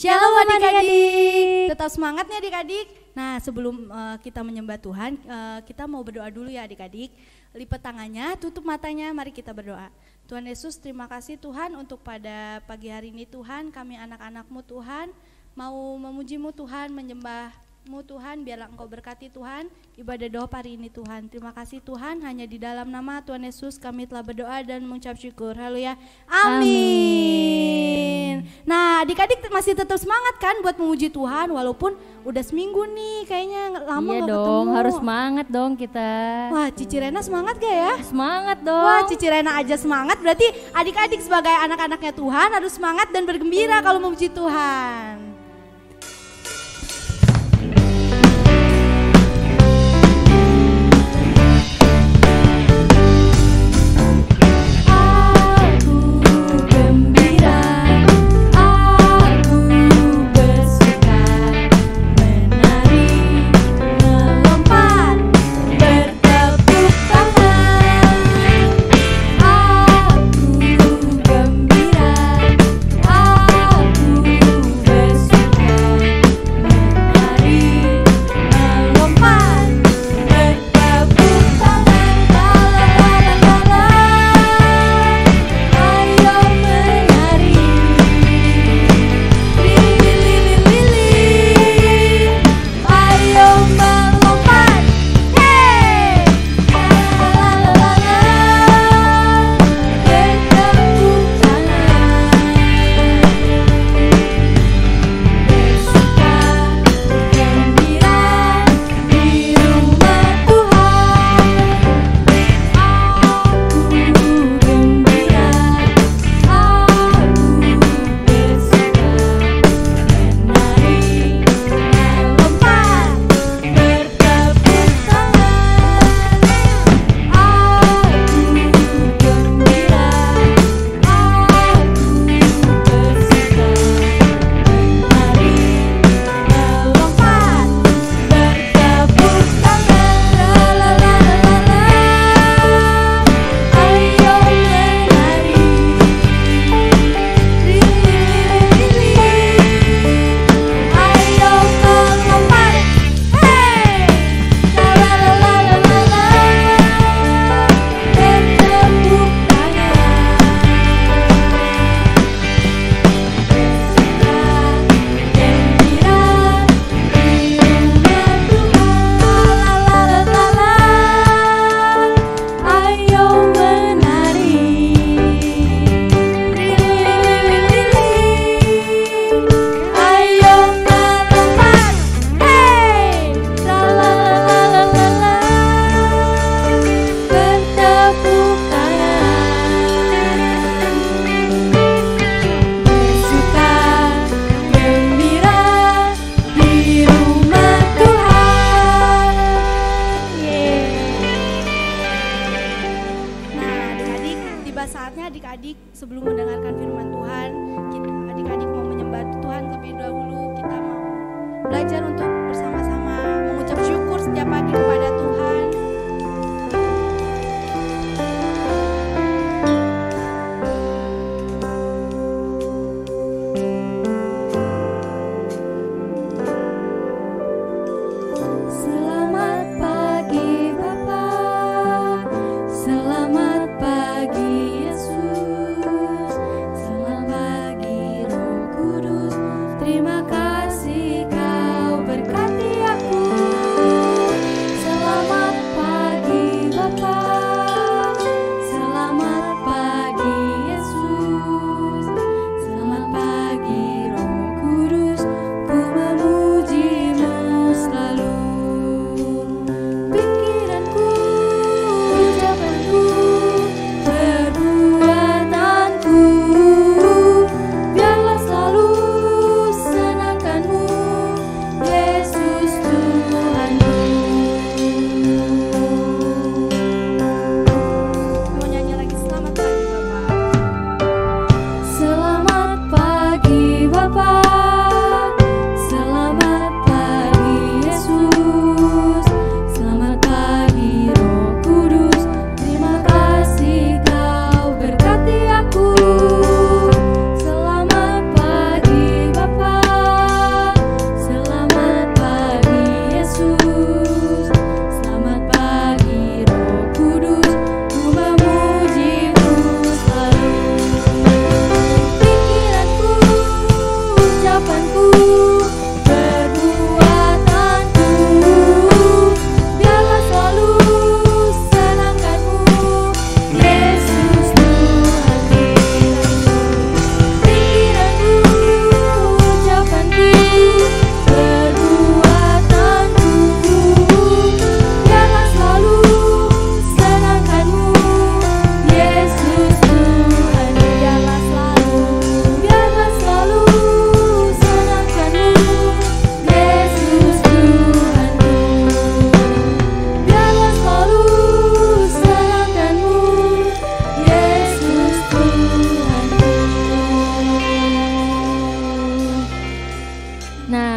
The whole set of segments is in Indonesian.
Shalom adik-adik, tetap semangat nih adik-adik. Nah sebelum kita menyembah Tuhan, kita mau berdoa dulu ya adik-adik. Lipat tangannya, tutup matanya, mari kita berdoa. Tuhan Yesus, terima kasih Tuhan untuk pada pagi hari ini Tuhan, kami anak-anak-Mu Tuhan, mau memuji-Mu Tuhan, menyembah-Mu Tuhan, biarlah Engkau berkati Tuhan, ibadah doa hari ini Tuhan. Terima kasih Tuhan, hanya di dalam nama Tuhan Yesus kami telah berdoa dan mengucap syukur. Haleluya. Amin. Nah adik-adik masih tetap semangat kan buat memuji Tuhan walaupun udah seminggu nih kayaknya lama iya gak dong, ketemu. Harus semangat dong kita. Wah Cici Rena semangat gak ya? Semangat dong. Wah Cici Rena aja semangat, berarti adik-adik sebagai anak-anaknya Tuhan harus semangat dan bergembira kalau memuji Tuhan. Saatnya adik-adik sebelum mendengarkan firman Tuhan, adik-adik mau menyembah Tuhan terlebih dahulu. Kita mau belajar untuk bersama-sama mengucap syukur setiap pagi kepada Tuhan. Terima kasih kau berkati.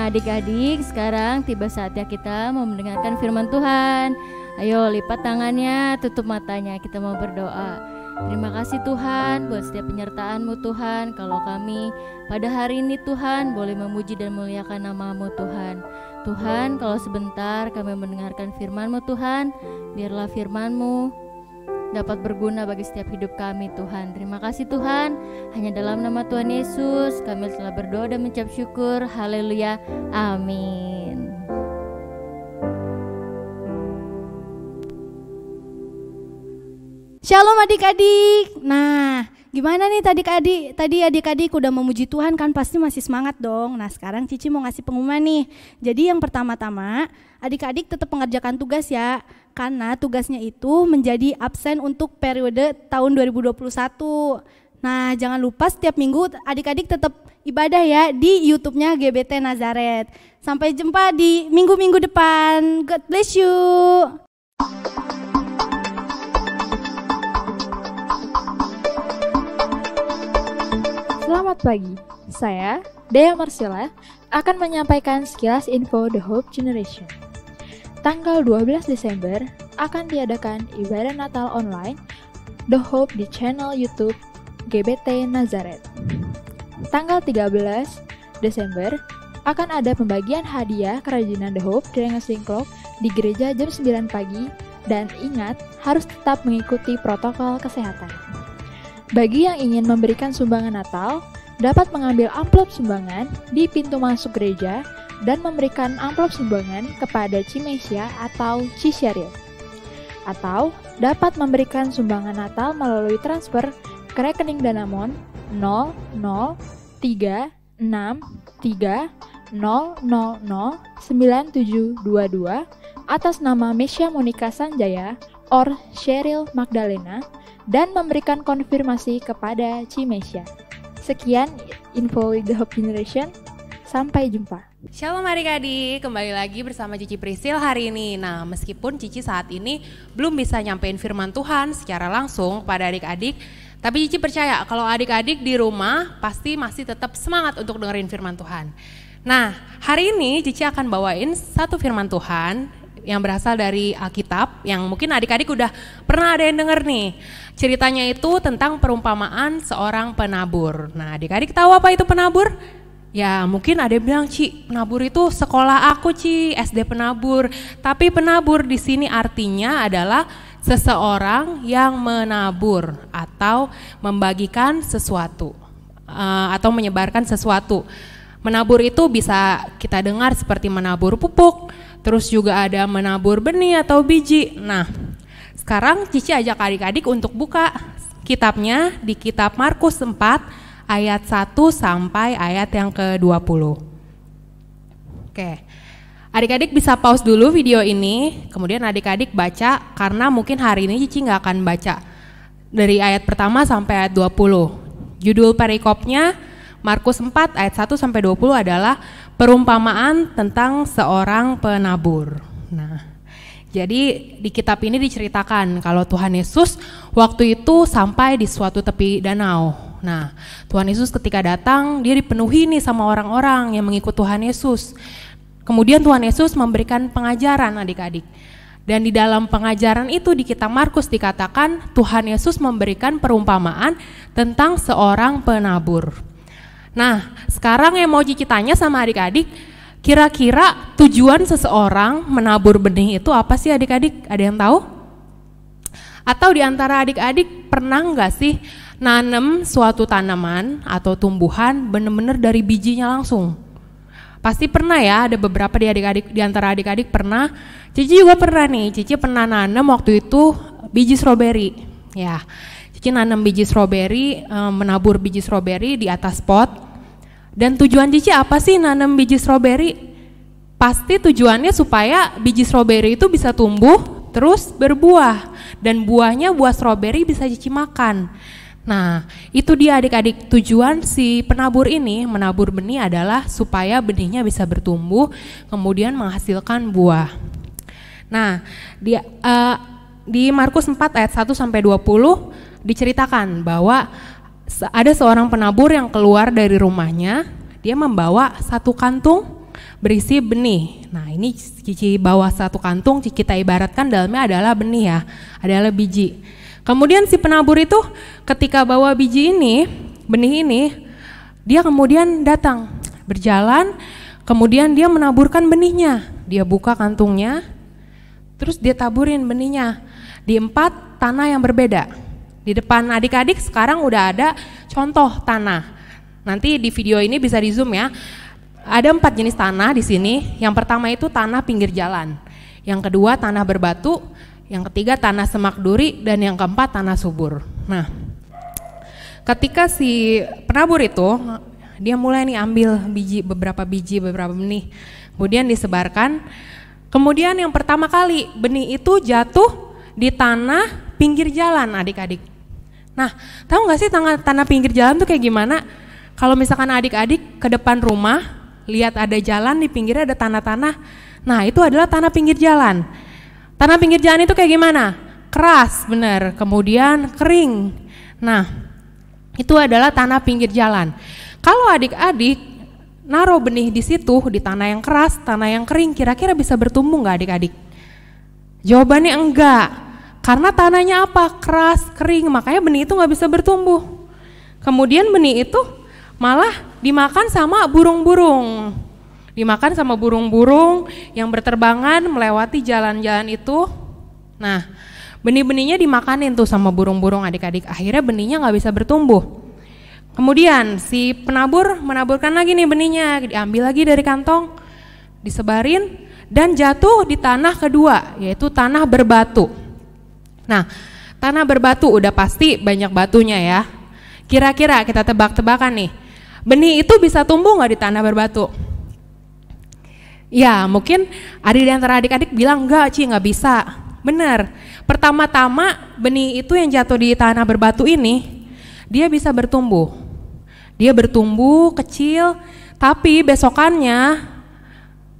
Nah adik-adik, sekarang tiba saatnya kita mau mendengarkan firman Tuhan. Ayo lipat tangannya, tutup matanya, kita mau berdoa. Terima kasih Tuhan buat setiap penyertaan-Mu Tuhan. Kalau kami pada hari ini Tuhan boleh memuji dan memuliakan nama-Mu Tuhan. Tuhan, kalau sebentar kami mendengarkan firman-Mu Tuhan, biarlah firman-Mu dapat berguna bagi setiap hidup kami Tuhan. Terima kasih Tuhan. Hanya dalam nama Tuhan Yesus kami telah berdoa dan mengucap syukur. Haleluya. Amin. Shalom adik-adik. Nah, gimana nih tadi adik-adik udah memuji Tuhan kan, pasti masih semangat dong. Nah sekarang Cici mau ngasih pengumuman nih. Jadi yang pertama-tama adik-adik tetap mengerjakan tugas ya, karena tugasnya itu menjadi absen untuk periode tahun 2021. Nah jangan lupa setiap minggu adik-adik tetap ibadah ya di YouTube-nya GBT Nazaret. Sampai jumpa di minggu-minggu depan. God bless you. Selamat pagi, saya Dea Marcella akan menyampaikan sekilas info The Hope Generation. Tanggal 12 Desember akan diadakan ibadah Natal online The Hope di channel YouTube GBT Nazaret. Tanggal 13 Desember akan ada pembagian hadiah kerajinan The Hope di Rengas Dengklok di gereja jam 9 pagi, dan ingat harus tetap mengikuti protokol kesehatan. Bagi yang ingin memberikan sumbangan Natal, dapat mengambil amplop sumbangan di pintu masuk gereja dan memberikan amplop sumbangan kepada Cimesia atau Cisaril. Atau dapat memberikan sumbangan Natal melalui transfer ke rekening Danamon 003300097722 atas nama Mesya Monica Sanjaya or Cheryl Magdalena, dan memberikan konfirmasi kepada Cimesia. Sekian info The Hope Generation. Sampai jumpa. Shalom adik-adik, kembali lagi bersama Cici Prisil hari ini. Nah, meskipun Cici saat ini belum bisa nyampein firman Tuhan secara langsung pada adik-adik, tapi Cici percaya kalau adik-adik di rumah pasti masih tetap semangat untuk dengerin firman Tuhan. Nah, hari ini Cici akan bawain satu firman Tuhan yang berasal dari Alkitab, yang mungkin adik-adik udah pernah ada yang denger nih. Ceritanya itu tentang perumpamaan seorang penabur. Nah, adik-adik tahu apa itu penabur? Ya mungkin ada yang bilang, Ci, penabur itu sekolah aku, Ci, SD penabur. Tapi penabur di sini artinya adalah seseorang yang menabur atau membagikan sesuatu atau menyebarkan sesuatu. Menabur itu bisa kita dengar seperti menabur pupuk, terus juga ada menabur benih atau biji. Nah, sekarang Cici ajak adik-adik untuk buka kitabnya di kitab Markus 4 ayat 1 sampai ayat yang ke-20. Oke, adik-adik bisa pause dulu video ini, kemudian adik-adik baca, karena mungkin hari ini Cici nggak akan baca dari ayat pertama sampai ayat 20. Judul perikopnya Markus 4 ayat 1 sampai 20 adalah perumpamaan tentang seorang penabur. Nah, jadi di kitab ini diceritakan kalau Tuhan Yesus waktu itu sampai di suatu tepi danau. Nah, Tuhan Yesus ketika datang, dia dipenuhi nih sama orang-orang yang mengikut Tuhan Yesus. Kemudian Tuhan Yesus memberikan pengajaran adik-adik. Dan di dalam pengajaran itu di kitab Markus dikatakan Tuhan Yesus memberikan perumpamaan tentang seorang penabur. Nah, sekarang yang mau Cici tanya sama adik-adik, kira-kira tujuan seseorang menabur benih itu apa sih adik-adik? Ada yang tahu? Atau di antara adik-adik pernah nggak sih nanam suatu tanaman atau tumbuhan benar-benar dari bijinya langsung? Pasti pernah ya, ada beberapa di antara adik-adik pernah. Cici juga pernah nih, Cici pernah nanam waktu itu biji stroberi. Ya, Cici nanam biji stroberi, menabur biji stroberi di atas pot. Dan tujuan Cici apa sih nanam biji stroberi? Pasti tujuannya supaya biji stroberi itu bisa tumbuh terus berbuah, dan buahnya buah stroberi bisa Cici makan. Nah, itu dia adik-adik, tujuan si penabur ini menabur benih adalah supaya benihnya bisa bertumbuh kemudian menghasilkan buah. Nah, di Markus 4 ayat 1 sampai 20 diceritakan bahwa ada seorang penabur yang keluar dari rumahnya, dia membawa satu kantung berisi benih. Nah, ini Cici bawa satu kantung, kita ibaratkan dalamnya adalah benih ya, adalah biji. Kemudian si penabur itu ketika bawa biji ini, benih ini, dia kemudian datang, berjalan, kemudian dia menaburkan benihnya. Dia buka kantungnya, terus dia taburin benihnya di 4 tanah yang berbeda. Di depan adik-adik sekarang udah ada contoh tanah. Nanti di video ini bisa di zoom ya. Ada 4 jenis tanah di sini. Yang pertama itu tanah pinggir jalan. Yang kedua tanah berbatu. Yang ketiga tanah semak duri. Dan yang keempat tanah subur. Nah, ketika si penabur itu, dia mulai nih ambil beberapa benih. Kemudian disebarkan. Kemudian yang pertama kali benih itu jatuh di tanah pinggir jalan adik-adik. Nah, tahu gak sih tanah pinggir jalan tuh kayak gimana? Kalau misalkan adik-adik ke depan rumah, lihat ada jalan di pinggirnya ada tanah-tanah. Nah, itu adalah tanah pinggir jalan. Tanah pinggir jalan itu kayak gimana? Keras, benar. Kemudian kering. Nah, itu adalah tanah pinggir jalan. Kalau adik-adik naruh benih di situ, di tanah yang keras, tanah yang kering, kira-kira bisa bertumbuh nggak adik-adik? Jawabannya enggak. Karena tanahnya apa? Keras, kering, makanya benih itu nggak bisa bertumbuh. Kemudian benih itu malah dimakan sama burung-burung. Dimakan sama burung-burung yang berterbangan melewati jalan-jalan itu. Nah, benih-benihnya dimakanin tuh sama burung-burung adik-adik. Akhirnya benihnya nggak bisa bertumbuh. Kemudian si penabur menaburkan lagi nih benihnya, diambil lagi dari kantong, disebarin dan jatuh di tanah kedua, yaitu tanah berbatu. Nah, tanah berbatu udah pasti banyak batunya ya. Kira-kira kita tebak-tebakan nih, benih itu bisa tumbuh nggak di tanah berbatu? Ya, mungkin ada di antara adik-adik bilang enggak, Ci, nggak bisa. Benar. Pertama-tama benih itu yang jatuh di tanah berbatu ini, dia bisa bertumbuh. Dia bertumbuh kecil, tapi besokannya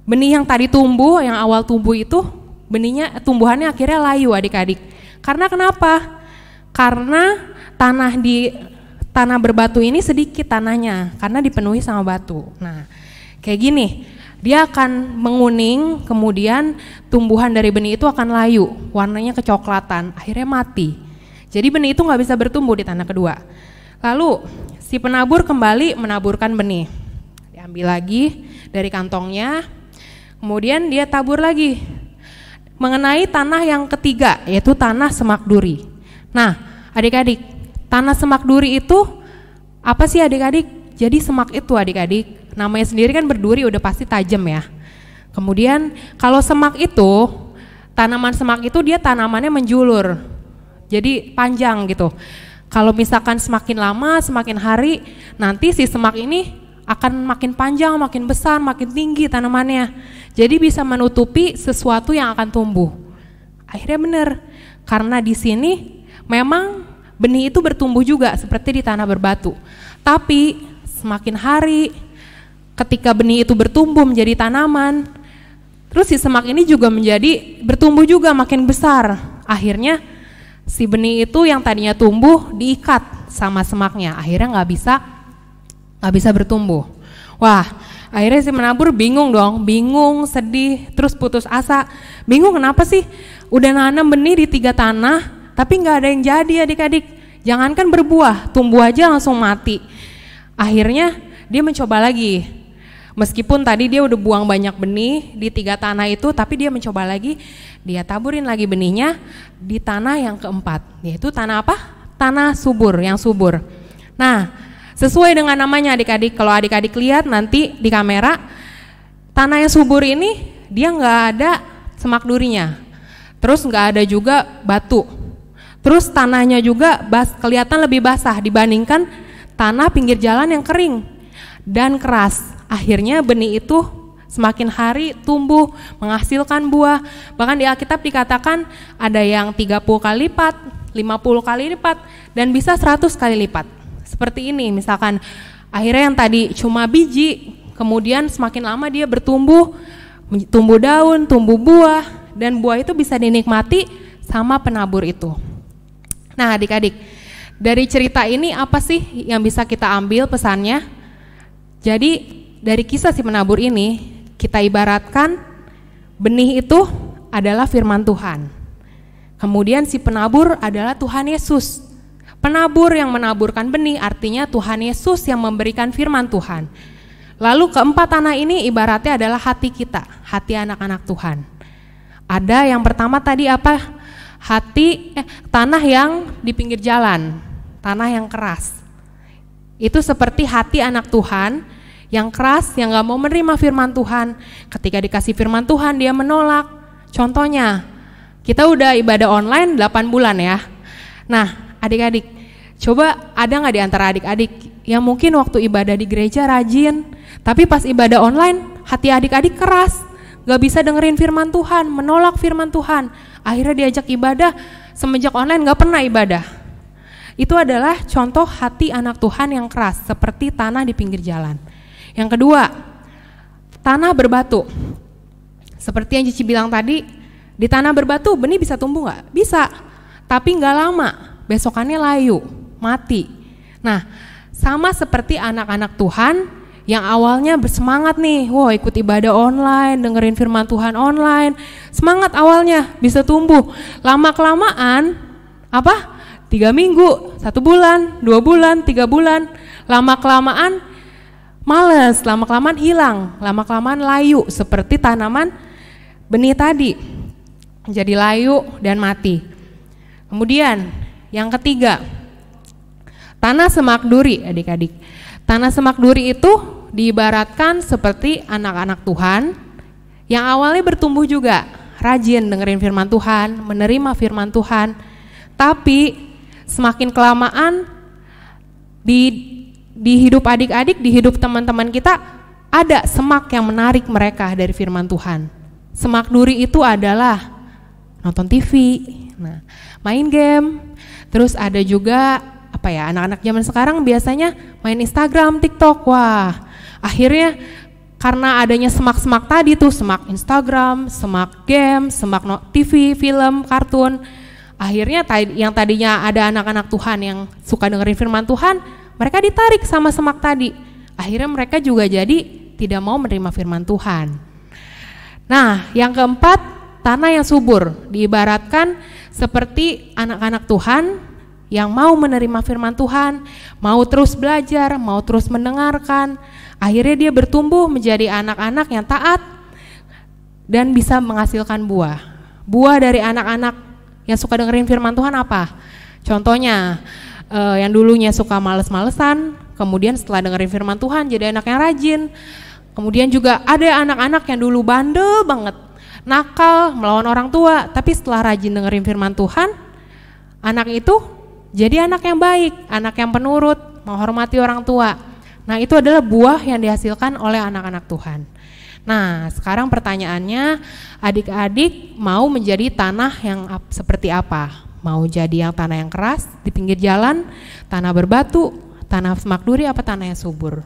benih yang tadi tumbuh, yang awal tumbuh itu, tumbuhannya akhirnya layu adik-adik. Karena kenapa? Karena tanah berbatu ini sedikit tanahnya, karena dipenuhi sama batu. Nah, kayak gini, dia akan menguning, kemudian tumbuhan dari benih itu akan layu, warnanya kecoklatan, akhirnya mati. Jadi benih itu nggak bisa bertumbuh di tanah kedua. Lalu si penabur kembali menaburkan benih, diambil lagi dari kantongnya, kemudian dia tabur lagi mengenai tanah yang ketiga, yaitu tanah semak duri. Nah, adik-adik, tanah semak duri itu apa sih adik-adik? Jadi semak itu adik-adik, namanya sendiri kan berduri, udah pasti tajam ya. Kemudian kalau semak itu, tanaman semak itu dia tanamannya menjulur, jadi panjang gitu. Kalau misalkan semakin lama, semakin hari, nanti si semak ini akan makin panjang, makin besar, makin tinggi tanamannya. Jadi bisa menutupi sesuatu yang akan tumbuh. Akhirnya benar, karena di sini memang benih itu bertumbuh juga seperti di tanah berbatu. Tapi semakin hari, ketika benih itu bertumbuh menjadi tanaman, terus si semak ini juga bertumbuh juga makin besar. Akhirnya si benih itu yang tadinya tumbuh diikat sama semaknya, akhirnya nggak bisa bertumbuh. Wah, akhirnya si penabur bingung dong, bingung, sedih, terus putus asa. Bingung kenapa sih? Udah nanam benih di 3 tanah, tapi nggak ada yang jadi adik-adik. Jangankan berbuah, tumbuh aja langsung mati. Akhirnya dia mencoba lagi. Meskipun tadi dia udah buang banyak benih di 3 tanah itu, tapi dia mencoba lagi, dia taburin lagi benihnya di tanah yang keempat, yaitu tanah apa? Tanah subur, yang subur. Nah, sesuai dengan namanya adik-adik, kalau adik-adik lihat nanti di kamera, tanah yang subur ini dia nggak ada semak durinya, terus nggak ada juga batu, terus tanahnya juga kelihatan lebih basah dibandingkan tanah pinggir jalan yang kering dan keras. Akhirnya benih itu semakin hari tumbuh, menghasilkan buah. Bahkan di Alkitab dikatakan ada yang 30 kali lipat, 50 kali lipat, dan bisa 100 kali lipat. Seperti ini, misalkan akhirnya yang tadi cuma biji, kemudian semakin lama dia bertumbuh, tumbuh daun, tumbuh buah, dan buah itu bisa dinikmati sama penabur itu. Nah adik-adik, dari cerita ini apa sih yang bisa kita ambil pesannya? Jadi dari kisah si penabur ini, kita ibaratkan benih itu adalah firman Tuhan. Kemudian si penabur adalah Tuhan Yesus. Penabur yang menaburkan benih artinya Tuhan Yesus yang memberikan firman Tuhan. Lalu keempat tanah ini ibaratnya adalah hati kita, hati anak-anak Tuhan. Ada yang pertama tadi apa? Tanah yang di pinggir jalan, tanah yang keras. Itu seperti hati anak Tuhan yang keras, yang gak mau menerima firman Tuhan. Ketika dikasih firman Tuhan dia menolak. Contohnya, kita udah ibadah online 8 bulan ya. Nah adik-adik, coba ada gak di antara adik-adik yang mungkin waktu ibadah di gereja rajin, tapi pas ibadah online hati adik-adik keras, gak bisa dengerin firman Tuhan, menolak firman Tuhan. Akhirnya diajak ibadah, semenjak online gak pernah ibadah. Itu adalah contoh hati anak Tuhan yang keras, seperti tanah di pinggir jalan. Yang kedua, tanah berbatu. Seperti yang Cici bilang tadi, di tanah berbatu benih bisa tumbuh gak? Bisa, tapi gak lama, besokannya layu, mati. Nah, sama seperti anak-anak Tuhan yang awalnya bersemangat nih, ikut ibadah online, dengerin firman Tuhan online, semangat awalnya bisa tumbuh. Lama-kelamaan, 3 minggu, 1 bulan, 2 bulan, 3 bulan, lama-kelamaan males, lama-kelamaan hilang, lama-kelamaan layu, seperti tanaman benih tadi, jadi layu dan mati. Kemudian yang ketiga, tanah semak duri adik-adik. Tanah semak duri itu diibaratkan seperti anak-anak Tuhan yang awalnya bertumbuh juga, rajin dengerin firman Tuhan, menerima firman Tuhan, tapi semakin kelamaan di hidup adik-adik, di hidup teman-teman kita, ada semak yang menarik mereka dari firman Tuhan. Semak duri itu adalah nonton TV, main game, terus ada juga anak-anak zaman sekarang biasanya main Instagram, TikTok. Akhirnya karena adanya semak-semak tadi tuh, semak Instagram, semak game, semak TV, film, kartun, akhirnya yang tadinya ada anak-anak Tuhan yang suka dengerin firman Tuhan, mereka ditarik sama semak tadi. Akhirnya mereka juga jadi tidak mau menerima firman Tuhan. Nah, yang keempat, tanah yang subur, diibaratkan seperti anak-anak Tuhan yang mau menerima firman Tuhan, mau terus belajar, mau terus mendengarkan. Akhirnya dia bertumbuh menjadi anak-anak yang taat dan bisa menghasilkan buah. Buah dari anak-anak yang suka dengerin firman Tuhan apa? Contohnya, yang dulunya suka males-malesan, kemudian setelah dengerin firman Tuhan jadi anak yang rajin. Kemudian juga ada anak-anak yang dulu bandel banget, nakal, melawan orang tua, tapi setelah rajin dengerin firman Tuhan, anak itu jadi anak yang baik, anak yang penurut, menghormati orang tua. Nah, itu adalah buah yang dihasilkan oleh anak-anak Tuhan. Nah, sekarang pertanyaannya, adik-adik mau menjadi tanah yang seperti apa? Mau jadi yang tanah yang keras di pinggir jalan, tanah berbatu, tanah semak duri, apa tanah yang subur?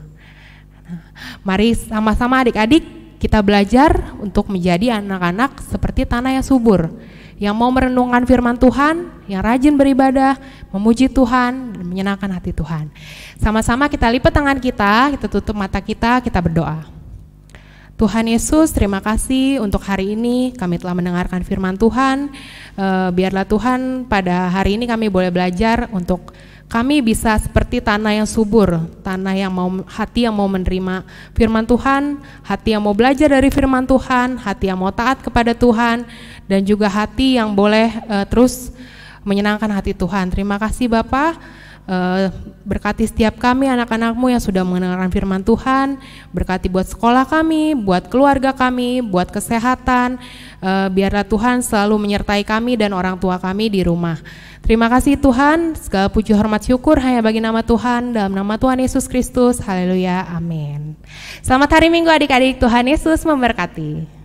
Nah, mari sama-sama adik-adik kita belajar untuk menjadi anak-anak seperti tanah yang subur, yang mau merenungkan firman Tuhan, yang rajin beribadah, memuji Tuhan, dan menyenangkan hati Tuhan. Sama-sama kita lipat tangan kita tutup mata kita berdoa. Tuhan Yesus, terima kasih untuk hari ini kami telah mendengarkan firman Tuhan. Biarlah Tuhan pada hari ini kami boleh belajar untuk kami bisa seperti tanah yang subur, tanah yang hati yang mau menerima firman Tuhan, hati yang mau belajar dari firman Tuhan, hati yang mau taat kepada Tuhan, dan juga hati yang boleh terus menyenangkan hati Tuhan. Terima kasih Bapak. Berkati setiap kami anak-anak-Mu yang sudah mendengarkan firman Tuhan, berkati buat sekolah kami, buat keluarga kami, buat kesehatan. Biarlah Tuhan selalu menyertai kami dan orang tua kami di rumah. Terima kasih Tuhan, segala puji hormat syukur hanya bagi nama Tuhan, dalam nama Tuhan Yesus Kristus. Haleluya, amin. Selamat hari Minggu adik-adik, Tuhan Yesus memberkati.